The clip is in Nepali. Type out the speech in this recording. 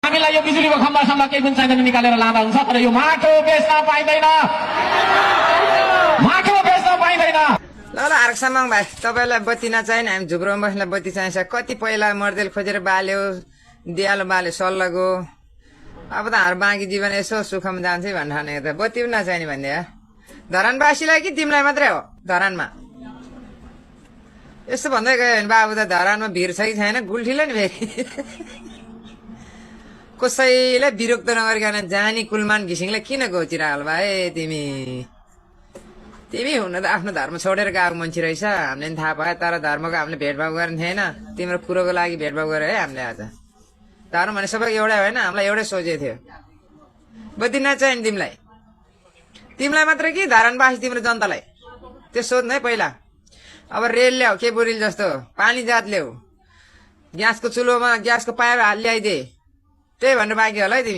हामीलाई यो बिजुलीको खम्बासम्म केही पनि चाहिँदैन निकालेर लाँदा हुन्छ तर यो माटो बेच्न पाइँदैन माटो बेच्न पाइँदैन। ल आरक्षमाङ भाइ तपाईँलाई बत्ती नचाहिने हामी झुक्रोमा बस्ने बत्ती चाहिन्छ। कति पहिला मर्देल खोजेर बाल्यो दियालो बाल्यो सल्लाहको अब त हाम्रो बाँकी जीवन यसो सुखमा जान्छ भनेर ठानेको त बत्ती पनि नचाहिने भन्ने हो। धरानवासीलाई कि तिमीलाई मात्रै हो धरानमा यस्तो भन्दै गयो भने बाबु त धरानमा भिड छ कि छैन गुल्ठिलो नि फेरि कसैलाई विरक्त नगरिकन जानी कुलमान घिसिङले किन घोचिरहल भाइ तिमी तिमी हुन त आफ्नो धर्म छोडेर गएको मान्छे रहेछ हामीले पनि थाहा पायो तर धर्मको हामीले भेदभाव गर्ने थिएन तिम्रो कुरोको लागि भेदभाव गरेर है हामीले आज धर्म भने सबैको एउटै होइन हामीलाई एउटै सोचेको थियो। बत्ती नचाहिने तिमीलाई तिमीलाई मात्र कि धरानवासी तिम्रो जनतालाई त्यो सोध्नु है पहिला। अब रेल ल्याऊ के बुरिल जस्तो पानी जात ल्याऊ ग्यासको चुलोमा ग्यासको पाइप ल्याइदे त्यही भनेर बाँकी होला है तिमी।